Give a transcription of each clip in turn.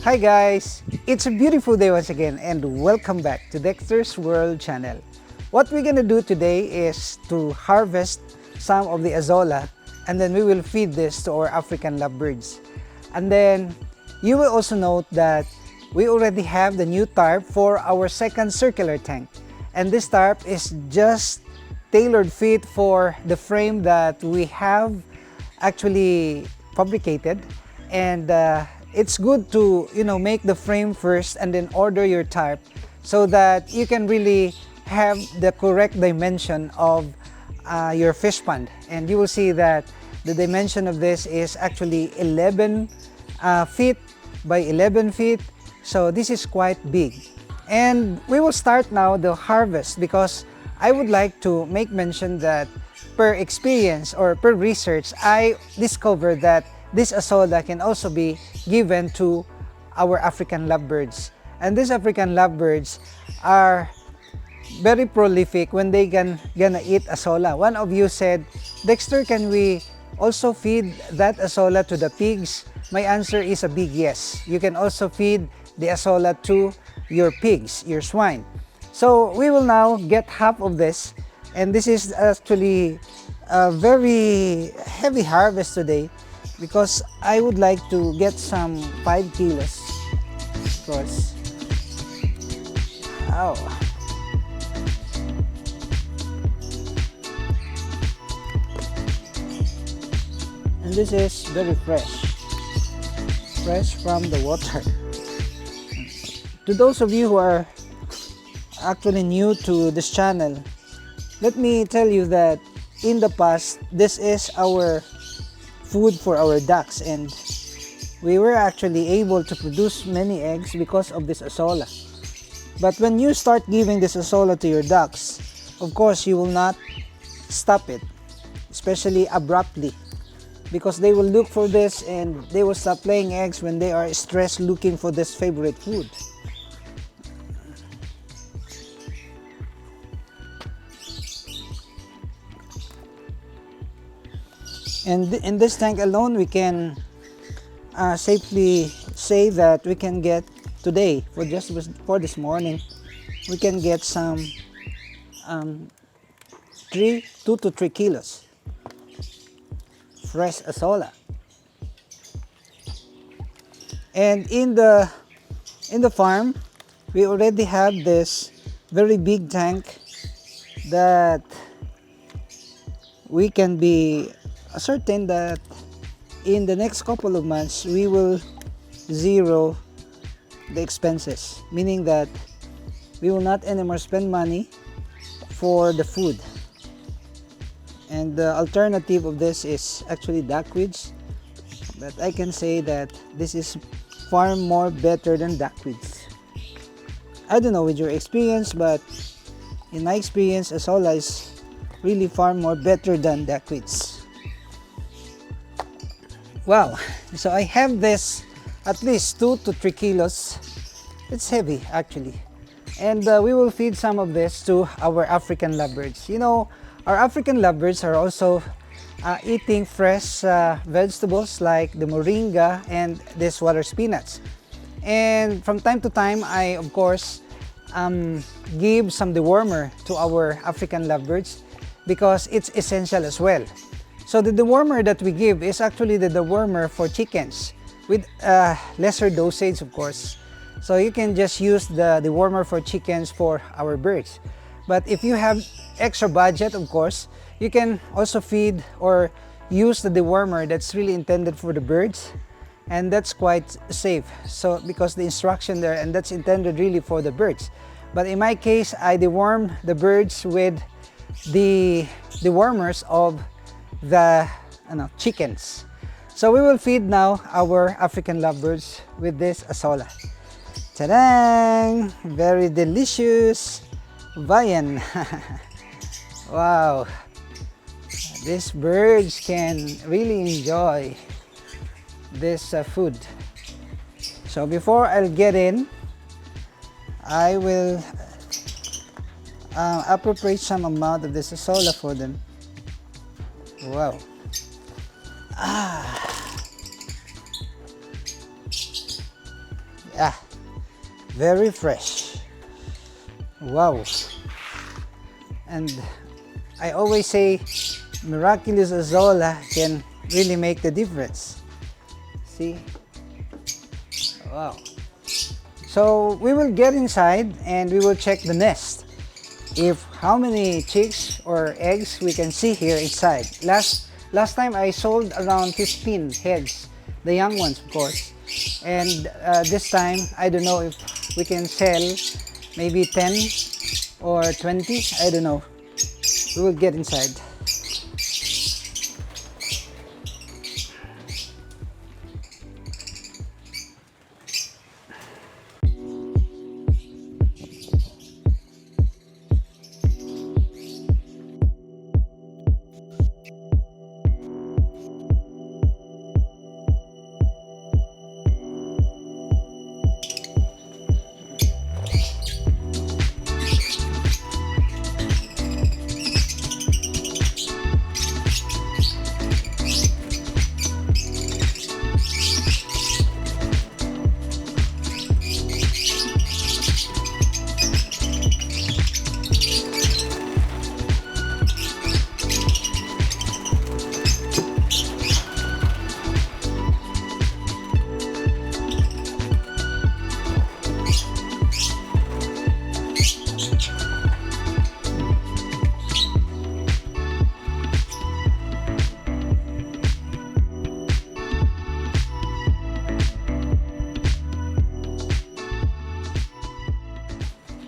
Hi guys! It's a beautiful day once again and welcome back to Dexter's World channel. What we're gonna do today is to harvest some of the Azolla and then we will feed this to our African lovebirds. And then you will also note that we already have the new tarp for our second circular tank. And this tarp is just tailored fit for the frame that we have actually fabricated. And it's good to make the frame first and then order your tarp so that you can really have the correct dimension of your fish pond. And you will see that the dimension of this is actually 11 feet by 11 feet. So this is quite big. And we will start now the harvest because I would like to make mention that per experience or per research, I discovered that this Azolla can also be given to our African lovebirds. And these African lovebirds are very prolific when they gonna eat Azolla. One of you said, Dexter, can we also feed that Azolla to the pigs? My answer is a big yes. You can also feed the Azolla to your pigs, your swine. So we will now get half of this, and this is actually a very heavy harvest today because I would like to get some 5 kilos, of course. Oh. And this is very fresh from the water. To those of you who are actually new to this channel, let me tell you that in the past, this is our food for our ducks, and we were actually able to produce many eggs because of this Azolla. But when you start giving this Azolla to your ducks, of course you will not stop it, especially abruptly, because they will look for this and they will stop laying eggs when they are stressed looking for this favorite food. And in this tank alone, we can safely say that we can get today, for this morning, we can get some 2 to 3 kilos fresh Azolla. And in the farm, we already have this very big tank that we can be certain that in the next couple of months we will zero the expenses, meaning that we will not anymore spend money for the food. And the alternative of this is actually duckweeds, but I can say that this is far more better than duckweeds. I don't know with your experience, but in my experience, Azolla is really far more better than duckweeds. Wow, so I have this at least 2 to 3 kilos. It's heavy actually. And we will feed some of this to our African lovebirds. You know, our African lovebirds are also eating fresh vegetables like the moringa and this water spinach. And from time to time, I of course give some dewormer to our African lovebirds because it's essential as well. So the dewormer that we give is actually the dewormer for chickens with lesser dosage, of course. So you can just use the dewormer for chickens for our birds. But if you have extra budget, of course, you can also feed or use the dewormer that's really intended for the birds, and that's quite safe. So because the instruction there, and that's intended really for the birds. But in my case, I deworm the birds with the dewormers of the chickens. So we will feed now our African lovebirds with this Azolla. Ta-da! Very delicious viand. Wow, these birds can really enjoy this food. So before I'll get in, I will appropriate some amount of this Azolla for them. Wow. Ah, very fresh. Wow. And I always say miraculous Azolla can really make the difference. See? Wow. So we will get inside and we will check the nest. If how many chicks or eggs we can see here inside. Last time I sold around 15 heads, the young ones of course. And this time I don't know if we can sell maybe 10 or 20, I don't know. We will get inside.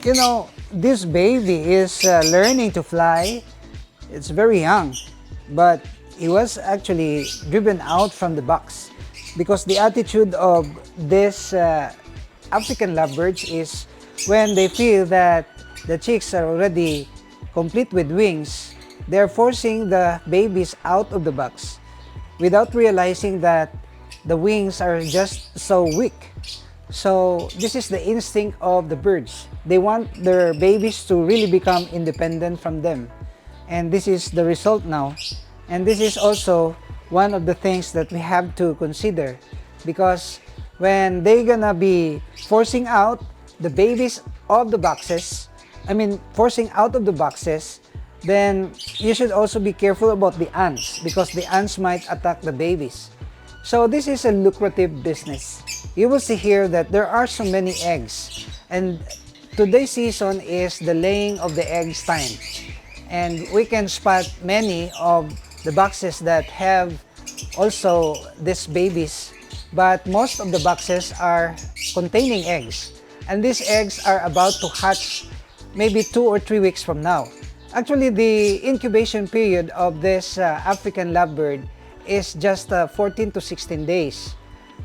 You know, this baby is learning to fly. It's very young, but he was actually driven out from the box because the attitude of this African lovebirds is when they feel that the chicks are already complete with wings, they're forcing the babies out of the box without realizing that the wings are just so weak. So this is the instinct of the birds. They want their babies to really become independent from them. And this is the result now. And this is also one of the things that we have to consider, because when they're gonna be forcing out the babies of the boxes, forcing out of the boxes, then you should also be careful about the ants, because the ants might attack the babies. So this is a lucrative business. You will see here that there are so many eggs, and today's season is the laying of the eggs time, and we can spot many of the boxes that have also these babies, but most of the boxes are containing eggs, and these eggs are about to hatch maybe 2 or 3 weeks from now. Actually, the incubation period of this African lovebird is just 14 to 16 days,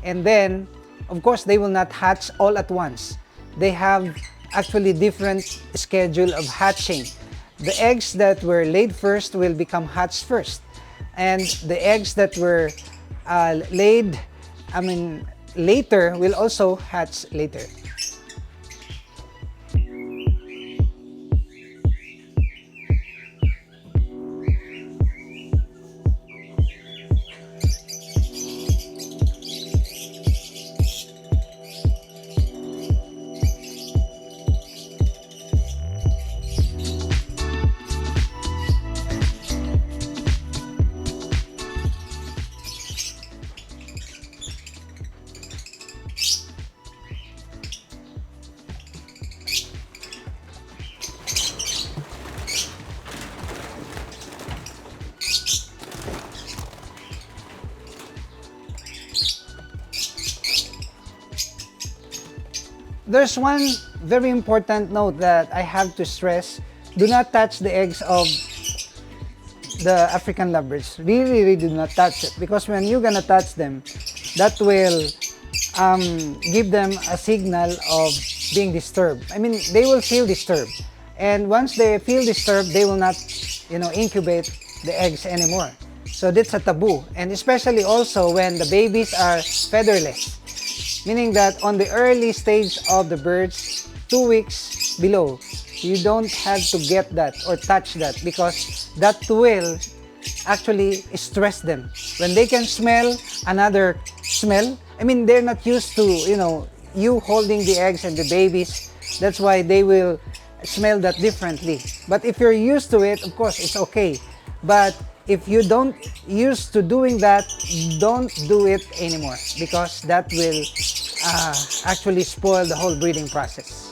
and then of course they will not hatch all at once. They have actually different schedule of hatching. The eggs that were laid first will become hatched first, and the eggs that were laid later will also hatch later. There's one very important note that I have to stress. Do not touch the eggs of the African lovebirds. Really do not touch it, because when you're gonna touch them, that will give them a signal of being disturbed. They will feel disturbed, and once they feel disturbed, they will not, incubate the eggs anymore. So that's a taboo, and especially also when the babies are featherless. Meaning that on the early stage of the birds, 2 weeks below, you don't have to get that or touch that, because that will actually stress them. When they can smell another smell, they're not used to, you holding the eggs and the babies. That's why they will smell that differently. But if you're used to it, of course, it's okay. But if you don't used to doing that, don't do it anymore, because that will actually spoil the whole breeding process.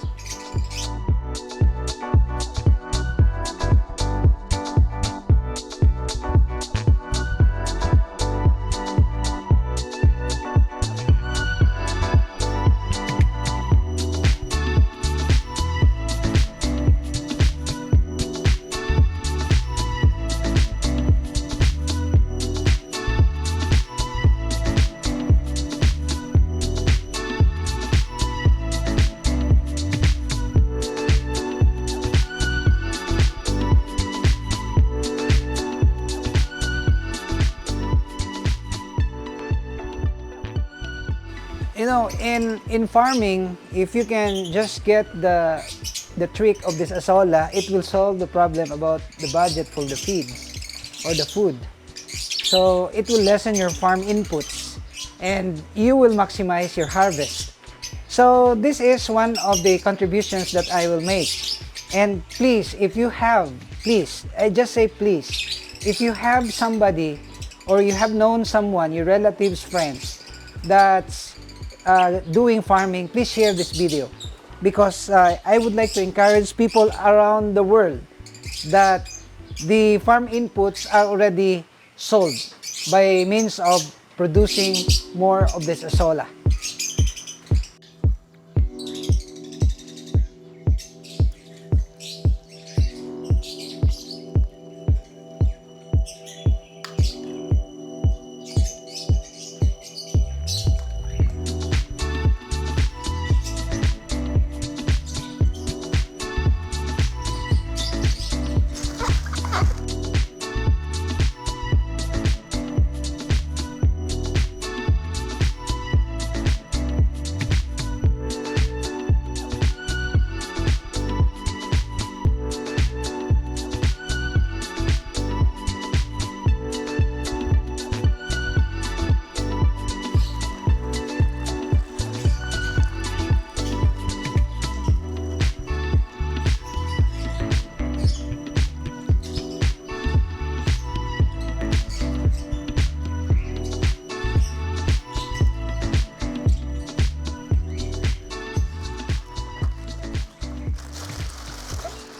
You know, in farming, if you can just get the trick of this Azolla, it will solve the problem about the budget for the feeds or the food. So it will lessen your farm inputs and you will maximize your harvest. So this is one of the contributions that I will make. And please, if you have, please, I just say please, if you have somebody or you have known someone, your relatives, friends, that's doing farming, please share this video, because I would like to encourage people around the world that the farm inputs are already sold by means of producing more of this Azolla.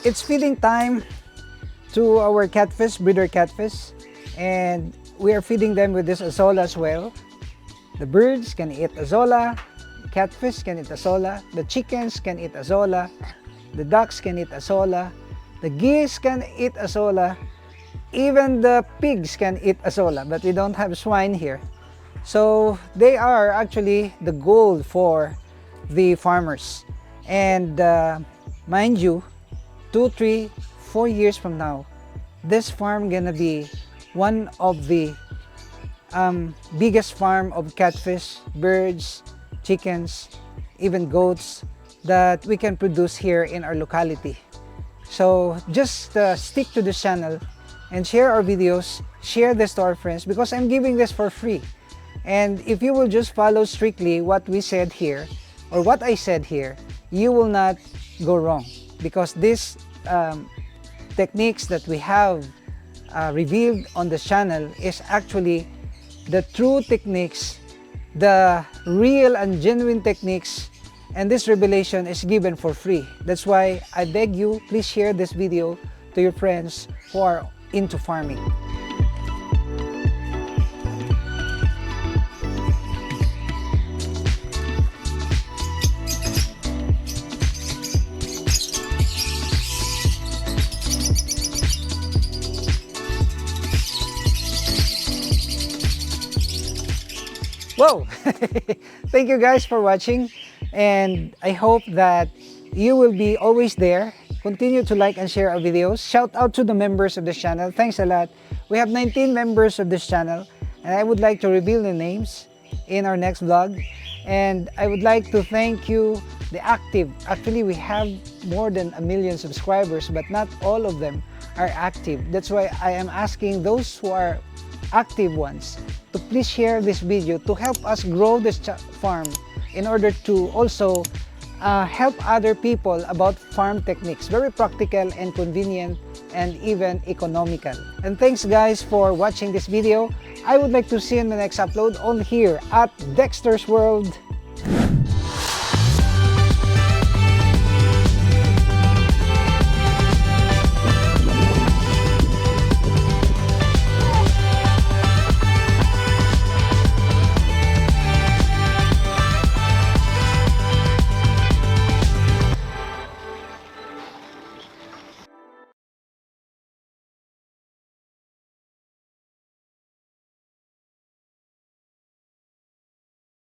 It's feeding time to our catfish, breeder catfish, and we are feeding them with this Azolla as well. The birds can eat Azolla, catfish can eat Azolla, the chickens can eat Azolla, the ducks can eat Azolla, the geese can eat Azolla, even the pigs can eat Azolla, but we don't have swine here. So they are actually the gold for the farmers. And mind you, 2, 3, 4 years from now, this farm gonna be one of the biggest farm of catfish, birds, chickens, even goats that we can produce here in our locality. So just stick to this channel and share our videos, share this to our friends, because I'm giving this for free. And if you will just follow strictly what we said here, or what I said here, you will not go wrong, because these techniques that we have revealed on this channel is actually the true techniques, the real and genuine techniques, and this revelation is given for free. That's why I beg you, please share this video to your friends who are into farming. Whoa! Thank you guys for watching, and I hope that you will be always there. Continue to like and share our videos. Shout out to the members of this channel. Thanks a lot. We have 19 members of this channel, and I would like to reveal the names in our next vlog. And I would like to thank you, the active. Actually, we have more than 1 million subscribers, but not all of them are active. That's why I am asking those who are active ones to please share this video to help us grow this farm in order to also help other people about farm techniques. Very practical and convenient and even economical. And thanks guys for watching this video. I would like to see you in the next upload on here at Dexter's World.